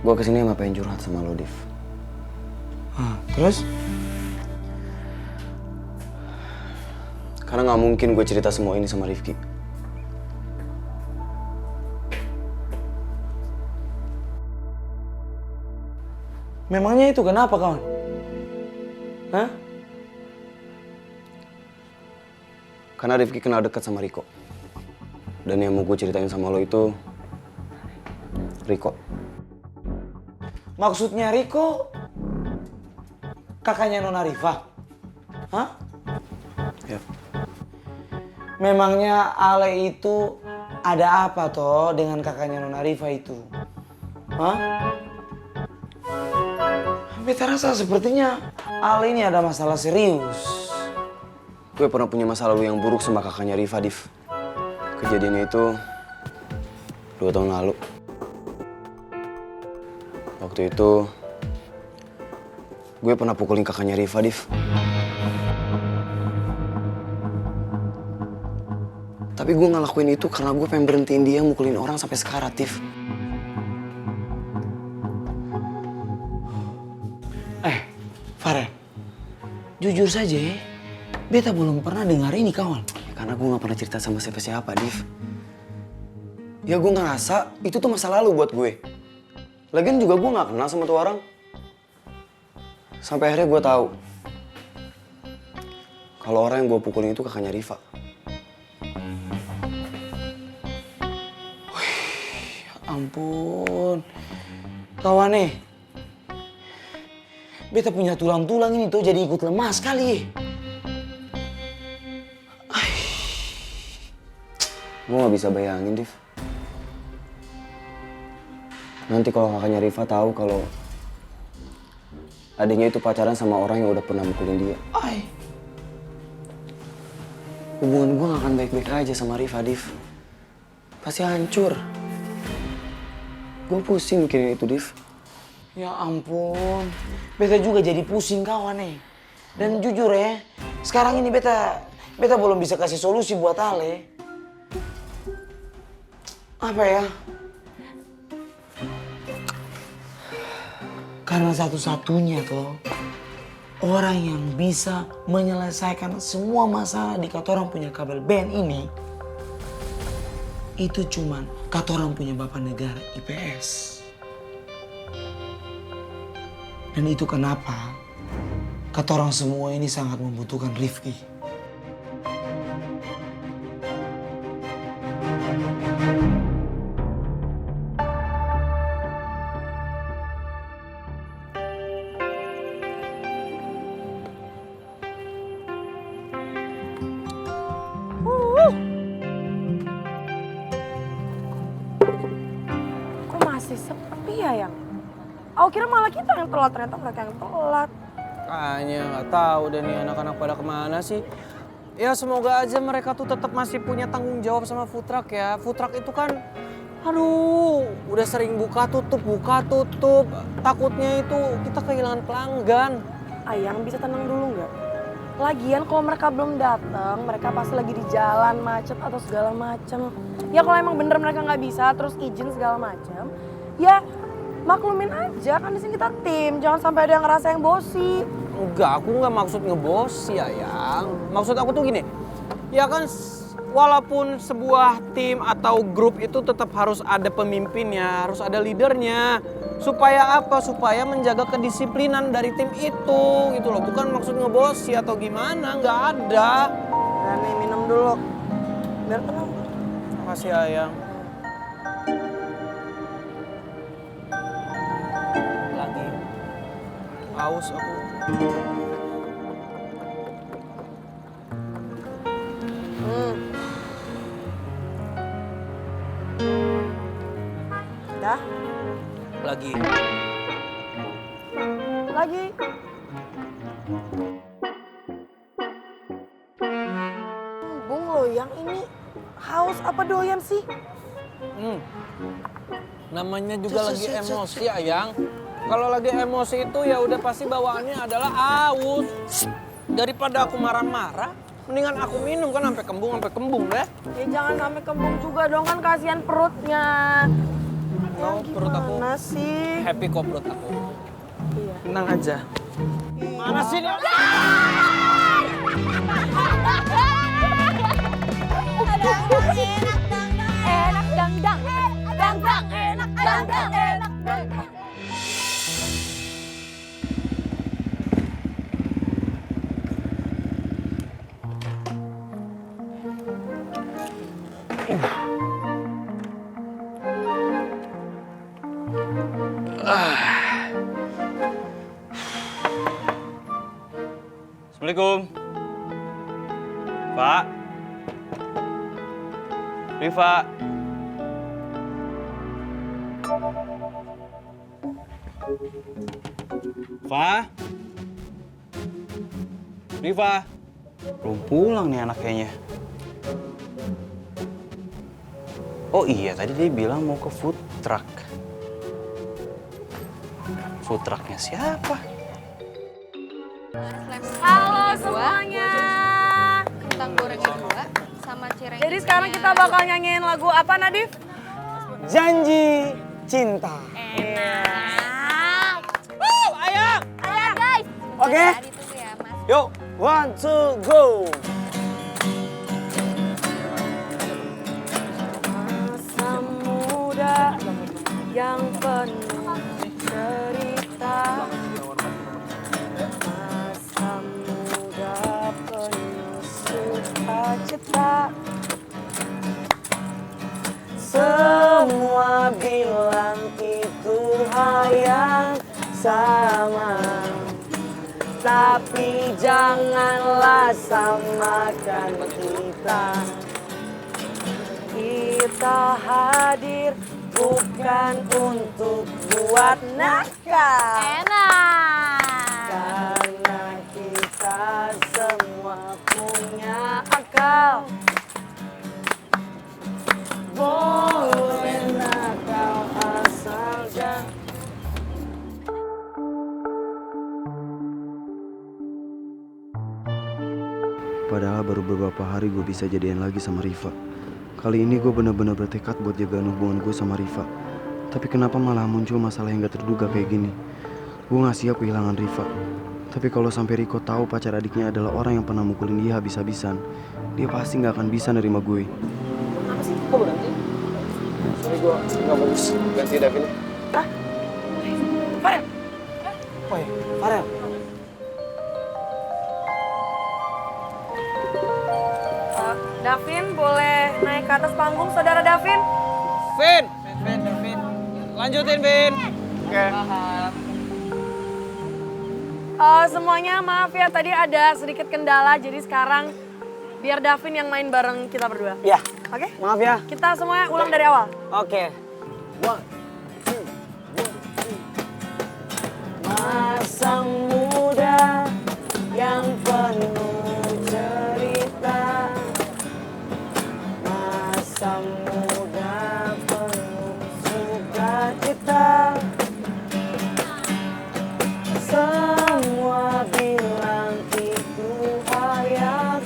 Gue kesini emang pengen curhat sama lo, Div. Terus? Karena nggak mungkin gue cerita semua ini sama Rifki. Memangnya itu kenapa kawan? Hah? Karena Rifki kenal dekat sama Riko. Dan yang mau gue ceritain sama lo itu Riko. Maksudnya Riko kakaknya Nona Rifa? Hah? Ya. Memangnya Ale itu ada apa toh dengan kakaknya Nona Rifa itu? Hah? Beta rasa sepertinya Ale ini ada masalah serius. Gue pernah punya masa lalu yang buruk sama kakaknya Rifa, Div. Kejadiannya itu 2 tahun lalu. Waktu itu gue pernah pukulin kakaknya Rifa, Div. Tapi gue ngelakuin itu karena gue pengen berhentiin dia mukulin orang sampai sekarat, Div. Farel, jujur saja ya, beta belum pernah dengar ini kawan. Karena gue gak pernah cerita sama siapa-siapa, Div. Ya gue ngerasa itu tuh masa lalu buat gue. Lagian juga gue gak kenal sama tuh orang. Sampai akhirnya gue tahu kalau orang yang gue pukulin itu kakaknya Rifa. Ya ampun, kawan nih. Beta punya tulang-tulang ini tuh jadi ikut lemah sekali. Gue gak bisa bayangin, Div. Nanti kalau kakaknya Rifa tahu kalau adiknya itu pacaran sama orang yang udah pernah mukulin dia. Hubungan gue gak akan baik-baik aja sama Rifa, Div. Pasti hancur. Gue pusing mikirin itu, Div. Ya ampun, beta juga jadi pusing kawan nih. Dan jujur ya, sekarang ini beta belum bisa kasih solusi buat Ale. Apa ya? Karena satu-satunya tuh orang yang bisa menyelesaikan semua masalah di katorang punya kabel band ini itu cuman katorang punya Bapak Negara IPS. Dan itu kenapa katorang semua ini sangat membutuhkan Rifki. Kok masih sepi ya, Yang? Aku kira malah kita yang telat, ternyata mereka yang telat. Kayaknya nggak tahu deh nih anak-anak pada kemana sih. Ya semoga aja mereka tuh tetap masih punya tanggung jawab sama food truck ya. Food truck itu kan, aduh, udah sering buka tutup. Takutnya itu kita kehilangan pelanggan. Ayang bisa tenang dulu nggak? Lagian kalau mereka belum datang, mereka pasti lagi di jalan macet atau segala macem. Ya kalau emang bener mereka nggak bisa, terus izin segala macem, ya maklumin aja, kan di sini kita tim, jangan sampai ada yang ngerasa yang bosi. Enggak, aku nggak maksud ngebosi ya, Yang. Maksud aku tuh gini, ya kan walaupun sebuah tim atau grup itu tetap harus ada pemimpinnya, harus ada leadernya. Supaya apa? Supaya menjaga kedisiplinan dari tim itu, gitu loh. Bukan maksud ngebosi atau gimana, nggak ada. Nah nih, minum dulu, biar tenang. Makasih, Ayang. Lagi haus aku. Dah, Lagi. lagi. Bung lo yang ini haus apa doyan sih? Namanya juga lagi emosi, Ayang. Kalau lagi emosi itu ya udah pasti bawaannya adalah haus. Daripada aku marah-marah, mendingan aku minum kan sampai kembung deh. Ya jangan sampai kembung juga dong, kan kasihan perutnya. No, perut aku Mana sih? happy kok perut aku. Iya. Tenang aja. Mana sih dia? Enak dangdang, dangdang, enak dangdang, enak dangdang. Assalamualaikum. Pak. Rifa. Fa. Rifa. Belum pulang nih anak kayaknya. Oh iya, tadi dia bilang mau ke food truck. Food trucknya siapa? Halo semuanya. Kentang gorengnya 2 sama cireng. Jadi sekarang kita bakal nyanyiin lagu apa, Nadif? Janji cinta. Enak. Ayo guys. Oke. Ditunggu ya Mas. Yuk, 1, 2, go. Masa muda yang penuh cerita. Masa muda penuh sukacita. Semua bilang itu hal yang sama, tapi janganlah samakan kita. Kita hadir bukan untuk buat nakal. Enak. Karena kita semua punya akal. Boleh nakal asal jangan. Padahal baru beberapa hari gue bisa jadian lagi sama Rifa. Kali ini gue bener-bener bertekad buat jaga hubungan gue sama Rifa. Tapi kenapa malah muncul masalah yang gak terduga kayak gini? Gue gak siap kehilangan Rifa. Tapi kalau sampai Riko tahu pacar adiknya adalah orang yang pernah mukulin dia habis-habisan, dia pasti gak akan bisa nerima gue. Kok berhenti? Sorry, gue gak bagus ganti Davin. Farel, Woi, Farel. Davin boleh naik ke atas panggung, saudara Davin? Vin. Lanjutin, Vin. Oke. Semuanya maaf ya, tadi ada sedikit kendala, jadi sekarang biar Davin yang main bareng kita berdua. Ya, Oke? maaf ya. Kita semua ulang dari awal. Oke. 1, 2, 3. Masa muda yang penuh cerita. Masa muda penuh sukacita. Semua bilang itu hal yang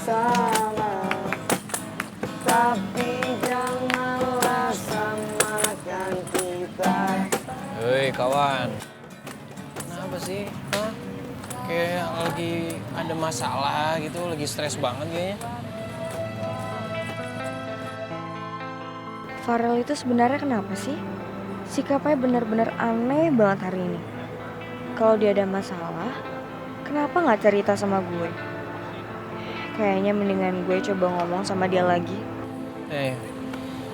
sama, tapi janganlah samakan kita. Hei kawan, kenapa sih? Hah? Kayak lagi ada masalah gitu, lagi stres banget kayaknya. Farel itu sebenarnya kenapa sih? Sikapnya benar-benar aneh banget hari ini. Kalau dia ada masalah, kenapa nggak cerita sama gue? Kayaknya mendingan gue coba ngomong sama dia lagi.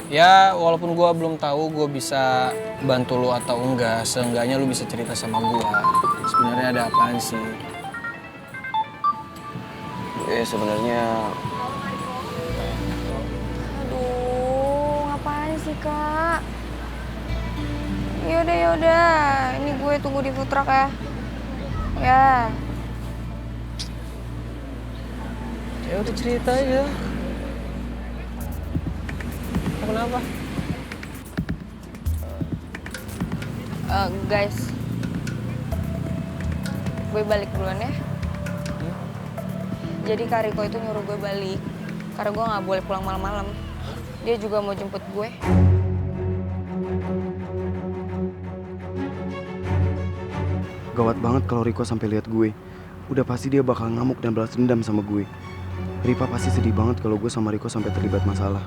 Ya walaupun gue belum tahu gue bisa bantu lu atau enggak, seenggaknya lu bisa cerita sama gue. Sebenarnya ada apaan sih? Sebenarnya Aduh, ngapain sih kak? Yaudah, ini gue tunggu di food truck ya. Ya. Ya udah cerita aja. Kenapa? Guys, gue balik duluan ya. Jadi Kak Riko itu nyuruh gue balik karena gue nggak boleh pulang malam-malam. Dia juga mau jemput gue. Gawat banget kalau Riko sampai lihat gue. Udah pasti dia bakal ngamuk dan balas dendam sama gue. Riva pasti sedih banget kalau gue sama Riko sampai terlibat masalah.